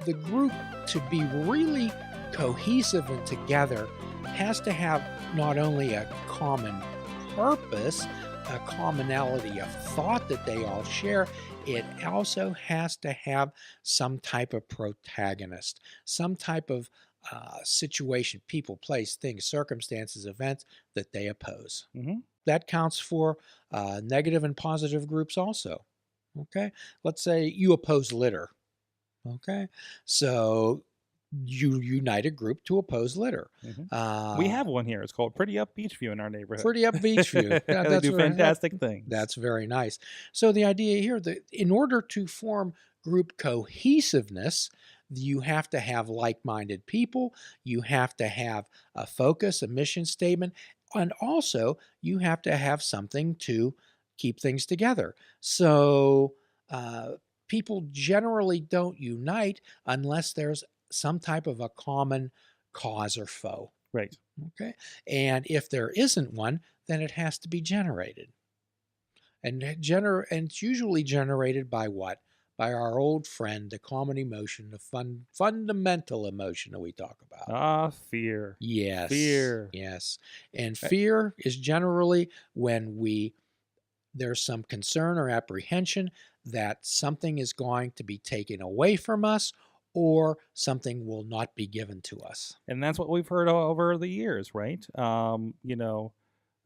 the group to be really cohesive and together has to have not only a common purpose, a commonality of thought that they all share, it also has to have some type of protagonist, some type of situation, people, place, things, circumstances, events that they oppose. Hmm. That counts for negative and positive groups also. Okay. Let's say you oppose litter. Okay. So you unite a group to oppose litter. Hmm. We Uh, have one here. It's called Pretty Up Beachview in our neighborhood. Pretty Up Beachview. Yeah, They do fantastic things. that's very nice. So the idea here that in order to form group cohesiveness, you have to have like-minded people, you have to have a focus, a mission statement, and also you have to have something to keep things together. So people generally don't unite unless there's some type of a common cause or foe. Right. Okay. And if there isn't one, then it has to be generated. And it's usually generated by what? By our old friend, the common emotion, the fundamental emotion that we talk about. Ah, fear. Yes. Fear. Yes. And Uh, fear is generally when there's some concern or apprehension that something is going to be taken away from us or something will not be given to us. And that's what we've heard over the years, right?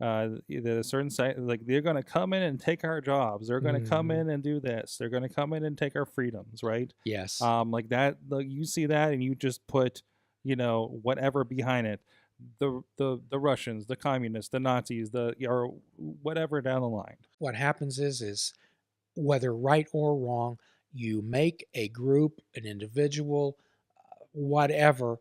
The certain site, like they're going to come in and take our jobs. They're going to come Mhm. in and do this. They're going to come in and take our freedoms, right? Yes. Like that. Like you see that, and you just put, whatever behind it. The Russians, the communists, the Nazis, or whatever down the line. What happens is whether right or wrong, you make a group, an individual, whatever,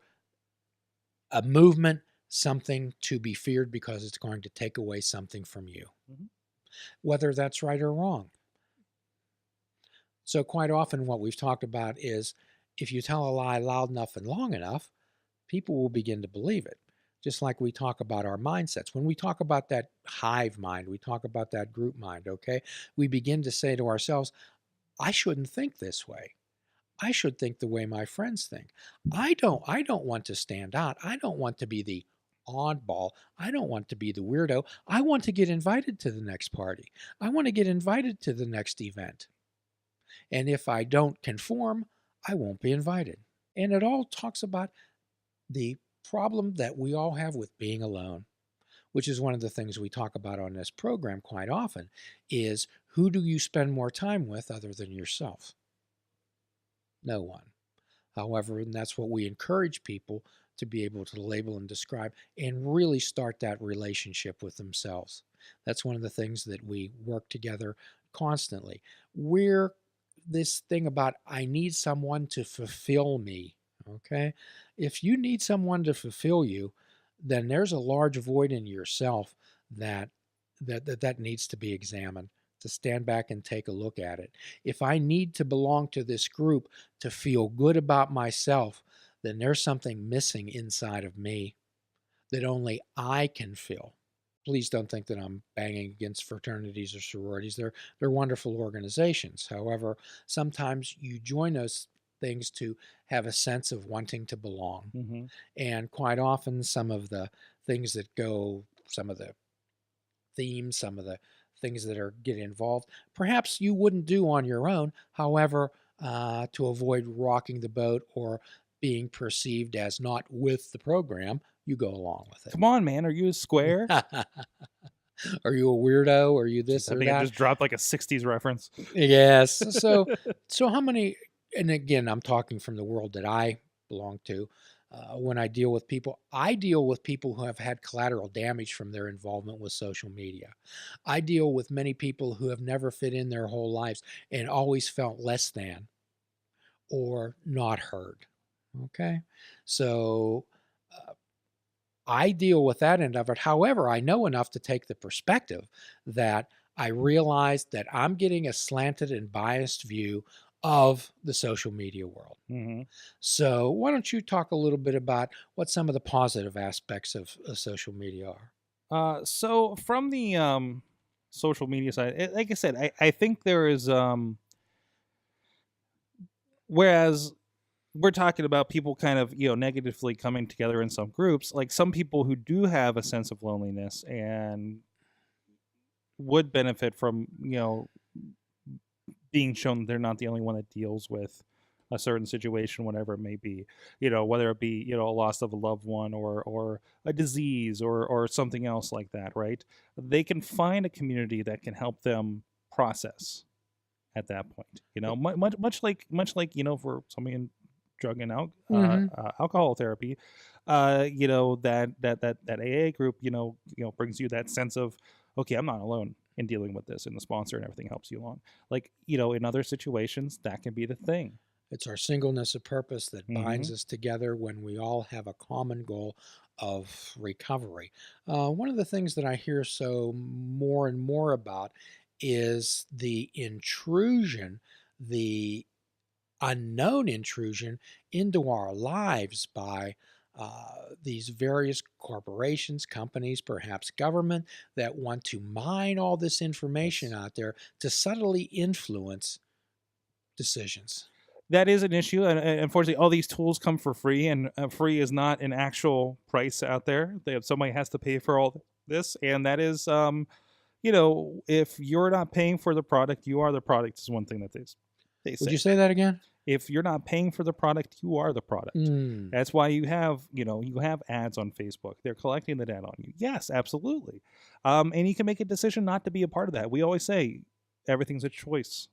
a movement, something to be feared because it's going to take away something from you, Mhm. whether that's right or wrong. So, quite often, what we've talked about is if you tell a lie loud enough and long enough, people will begin to believe it. Just like we talk about our mindsets. When we talk about that hive mind, we talk about that group mind, okay? We begin to say to ourselves, I shouldn't think this way. I should think the way my friends think. I don't want to stand out. I don't want to be the oddball. I don't want to be the weirdo. I want to get invited to the next party. I want to get invited to the next event. And if I don't conform, I won't be invited. And it all talks about the problem that we all have with being alone, which is one of the things we talk about on this program quite often, is who do you spend more time with other than yourself? No one. However, and that's what we encourage people to be able to label and describe and really start that relationship with themselves. That's one of the things that we work together constantly. We're this thing about I need someone to fulfill me. Okay. If you need someone to fulfill you, then there's a large void in yourself that that needs to be examined, to stand back and take a look at it. If I need to belong to this group to feel good about myself, then there's something missing inside of me that only I can fill. Please don't think that I'm banging against fraternities or sororities. They're wonderful organizations. However, sometimes you join those things to have a sense of wanting to belong. Hmm. And quite often some of the things that go, some of the themes, some of the things that are get involved, perhaps you wouldn't do on your own. However, to avoid rocking the boat or being perceived as not with the program, you go along with Come on, man. Are you a square? it. Are you a weirdo? Are you Jeez, this I or think I that? just dropped like a '60s reference. Yes. So how many? And again, I'm talking from the world that I belong to. When I deal with people who have had collateral damage from their involvement with social media. I deal with many people who have never fit in their whole lives and always felt less than or not heard. Okay, so uh, I deal with that end of it. However, I know enough to take the perspective that I realize that I'm getting a slanted and biased view of the social media world. Hmm. So, why don't you talk a little bit about what some of the positive aspects of social media are? So from the social media side, like I said, I think there is whereas we're talking about people kind of, negatively coming together in some groups. Like some people who do have a sense of loneliness and would benefit from, being shown that they're not the only one that deals with a certain situation, whatever it may be, whether it be, a loss of a loved one, or a disease, or something else like that, right? They can find a community that can help them process at that point. Much like for somebody in drug and Hmm. alcohol therapy, that AA group, brings you that sense of, okay, I'm not alone in dealing with this, and the sponsor and everything helps you along. Like, in other situations, that can be the thing. It's our singleness of purpose that Hmm. binds us together when we all have a common goal of recovery. One of the things that I hear so more and more about is the intrusion, the unknown intrusion into our lives by these various corporations, companies, perhaps government that want to mine all this information Yes. out there to subtly influence decisions. That is an issue, and unfortunately, all these tools come for free, and free is not an actual price out there. Somebody has to pay for all this, and that is, if you're not paying for the product, you are the product. Is one thing that they Would you say. say that again? If you're not paying for the product, you are the product. Mm. That's why you have ads on Facebook. They're collecting the data on you. Yes, absolutely. And you can make a decision not to be a part of that. We always say everything's a choice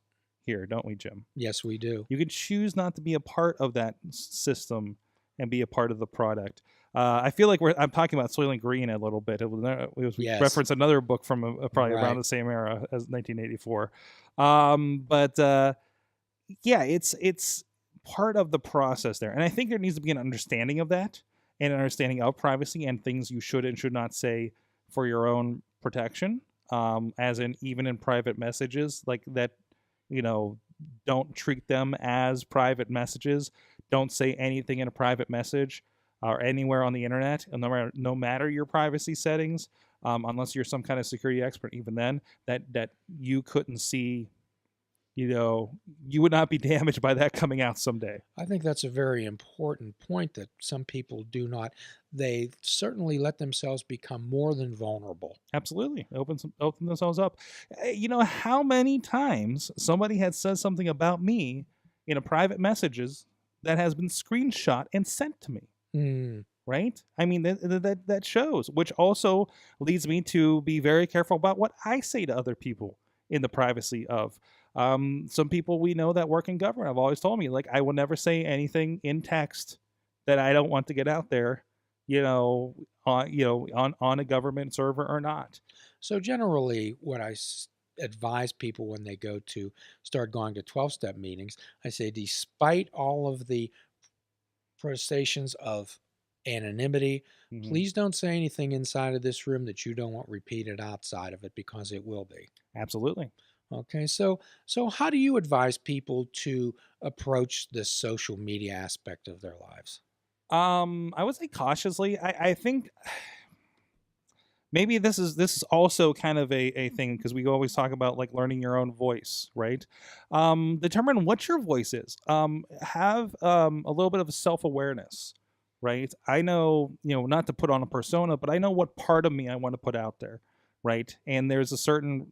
here, don't we, Jim? Yes, we do. You can choose not to be a part of that system and be a part of the product. I feel like I'm talking about Soylent Green a little bit. We Yes. reference another book from probably around Right. the same era as 1984. But yeah, it's part of the process there, and I think there needs to be an understanding of that, and an understanding of privacy and things you should and should not say for your own protection. As in, even in private messages like that, you know, don't treat them as private messages. Don't say anything in a private message or anywhere on the internet, and no matter your privacy settings, unless you're some kind of security expert. Even then, that you couldn't see, you would not be damaged by that coming out someday. I think that's a very important point that some people do not. They certainly let themselves become more than vulnerable. Absolutely, open themselves up. How many times somebody had said something about me in a private messages that has been screenshot and sent to me, Mm. right? I mean, that shows, which also leads me to be very careful about what I say to other people in the privacy of. Some people we know that work in government have always told me, like, I will never say anything in text that I don't want to get out there, on a government server or not. So, generally, what advise people when they go to start going to 12-step meetings, I say, despite all of the protestations of anonymity, Hmm. please don't say anything inside of this room that you don't want repeated outside of it because it will be. Absolutely. Okay, so how do you advise people to approach this social media aspect of their lives? I would say cautiously. I think maybe this is also kind of a thing, because we always talk about like learning your own voice, right? Determine what your voice is. Have a little bit of self-awareness, right? I know, not to put on a persona, but I know what part of me I want to put out there, right? And there's a certain,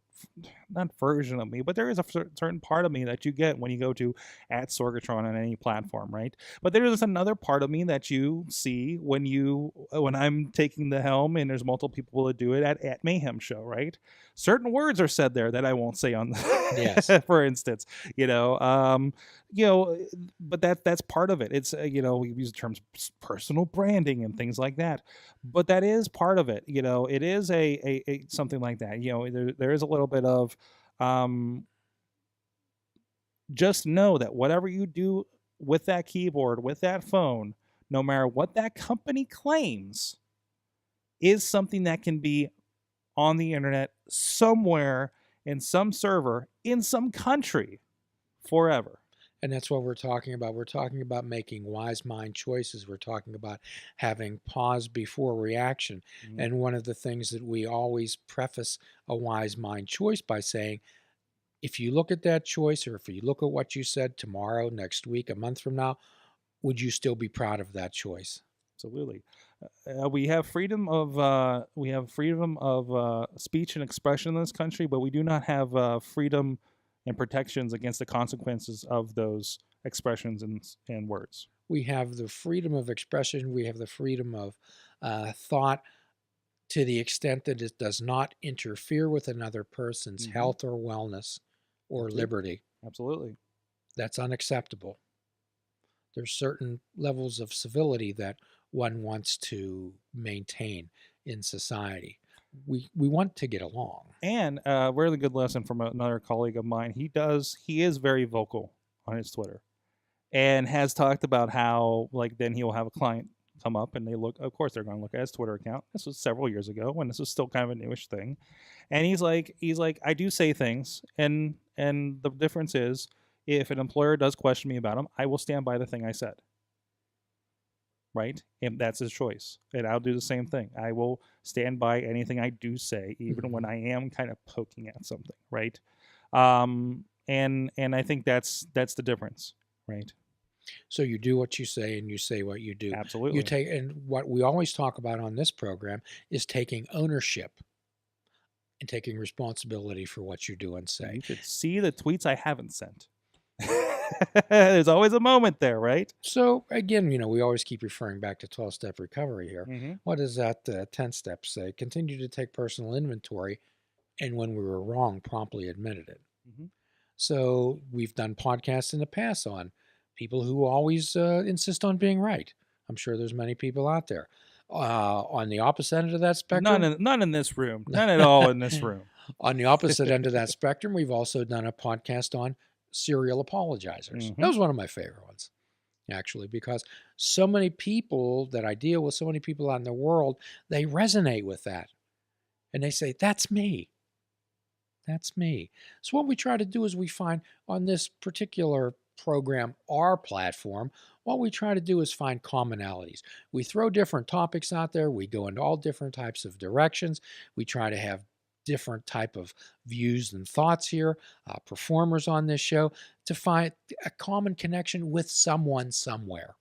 not version of me, but there is a certain part of me that you get when you go to at Sorgatron on any platform, right? But there is another part of me that you see when I'm taking the helm and there's multiple people that do it at Mayhem Show, right? Certain words are said there that I won't say on, Yes. for instance, you know, um, you know, but that's part of it. It's we use the terms personal branding and things like that, but that is part of it. It is a something like that. There is a little bit of, um, just know that whatever you do with that keyboard, with that phone, no matter what that company claims, is something that can be on the internet somewhere in some server in some country forever. And that's what we're talking about. We're talking about making wise mind choices. We're talking about having pause before reaction. Mhm. And one of the things that we always preface a wise mind choice by saying, if you look at that choice, or if you look at what you said tomorrow, next week, a month from now, would you still be proud of that choice? Absolutely. We have freedom of speech and expression in this country, but we do not have freedom and protections against the consequences of those expressions and words. We have the freedom of expression. We have the freedom of thought to the extent that it does not interfere with another person's health or wellness or liberty. Absolutely. That's unacceptable. There's certain levels of civility that one wants to maintain in society. We want to get along. And a really good lesson from another colleague of mine. He is very vocal on his Twitter, and has talked about how, like, then he'll have a client come up and of course they're going to look at his Twitter account. This was several years ago when this was still kind of a newish thing. And he's like, I do say things, and the difference is, if an employer does question me about them, I will stand by the thing I said. Right? And that's his choice. And I'll do the same thing. I will stand by anything I do say, even when I am kind of poking at something, right? And I think that's the difference, right? So you do what you say and you say what you do. Absolutely. You take, and what we always talk about on this program is taking ownership and taking responsibility for what you do and say. You should see the tweets I haven't sent. There's always a moment there, right? So again, we always keep referring back to 12-step recovery here. Mm-hmm. What does that 10-step say? Continue to take personal inventory, and when we were wrong, promptly admitted it. Mm-hmm. So we've done podcasts in the past on people who always insist on being right. I'm sure there's many people out there. On the opposite end of that spectrum, none in this room, none at all in this room. On the opposite end of that spectrum, we've also done a podcast on serial apologizers. That was one of my favorite ones, actually, because so many people that I deal with, so many people out in the world, they resonate with that. And they say, that's me. That's me. So what we try to do is we find on this particular program, our platform, what we try to do is find commonalities. We throw different topics out there. We go into all different types of directions. We try to have different type of views and thoughts here, performers on this show, to find a common connection with someone somewhere.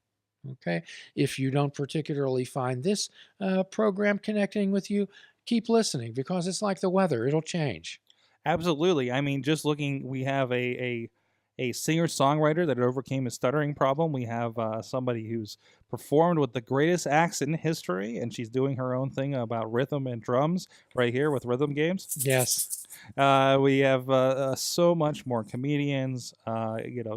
Okay? If you don't particularly find this program connecting with you, keep listening, because it's like the weather. It'll change. Absolutely. I mean, just looking, we have a singer-songwriter that overcame his stuttering problem. We have somebody who's performed with the greatest acts in history, and she's doing her own thing about rhythm and drums right here with Rhythm Games. Yes. We have so much more comedians,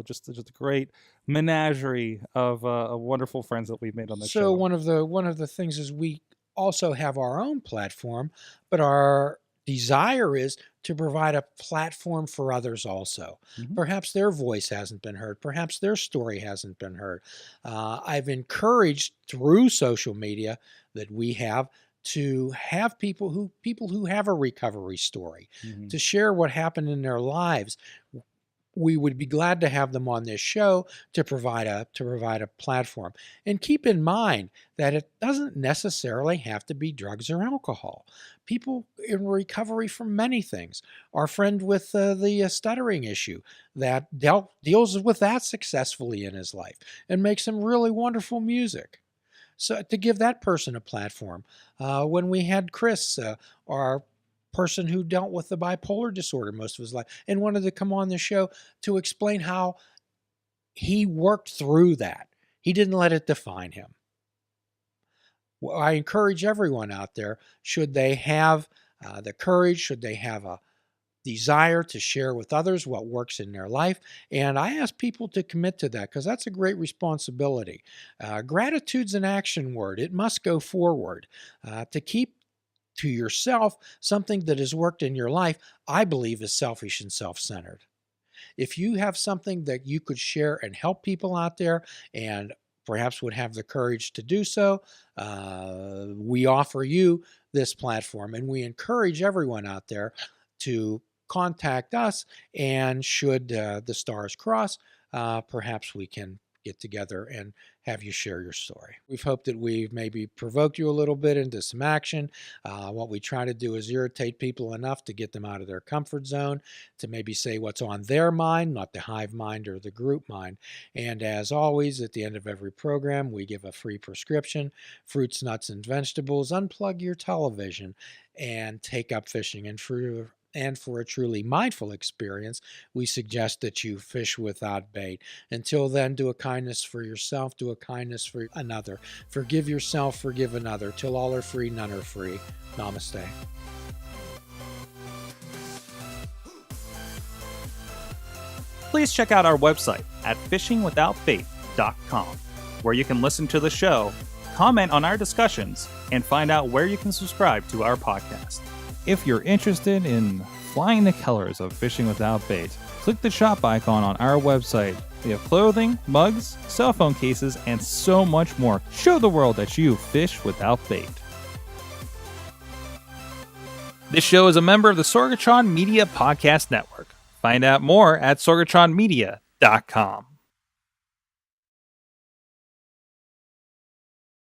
just a great menagerie of wonderful friends that we've made on the show. So one of the things is we also have our own platform, but our desire is to provide a platform for others also. Perhaps their voice hasn't been heard. Perhaps their story hasn't been heard. I've encouraged through social media that we have to have people who have a recovery story to share what happened in their lives. We would be glad to have them on this show to provide a platform. And keep in mind that it doesn't necessarily have to be drugs or alcohol. People in recovery from many things. Our friend with the stuttering issue that deals with that successfully in his life and makes some really wonderful music. So to give that person a platform. When we had Chris, our person who dealt with the bipolar disorder most of his life and wanted to come on the show to explain how he worked through that. He didn't let it define him. Well, I encourage everyone out there, should they have the courage, should they have a desire to share with others what works in their life. And I ask people to commit to that, because that's a great responsibility. Gratitude's an action word. It must go forward. To keep to yourself something that has worked in your life, I believe, is selfish and self-centered. If you have something that you could share and help people out there, and perhaps would have the courage to do so, we offer you this platform, and we encourage everyone out there to contact us, and should the stars cross, perhaps we can get together and have you share your story. We've hoped that we've maybe provoked you a little bit into some action. What we try to do is irritate people enough to get them out of their comfort zone, to maybe say what's on their mind, not the hive mind or the group mind. And as always, at the end of every program, we give a free prescription: fruits, nuts, and vegetables. Unplug your television and take up fishing. And for a truly mindful experience, we suggest that you fish without bait. Until then, do a kindness for yourself, do a kindness for another. Forgive yourself, forgive another. Till all are free, none are free. Namaste. Please check out our website at fishingwithoutbait.com, where you can listen to the show, comment on our discussions, and find out where you can subscribe to our podcast. If you're interested in flying the colors of Fishing Without Bait, click the shop icon on our website. We have clothing, mugs, cell phone cases, and so much more. Show the world that you fish without bait. This show is a member of the Sorgatron Media Podcast Network. Find out more at sorgatronmedia.com.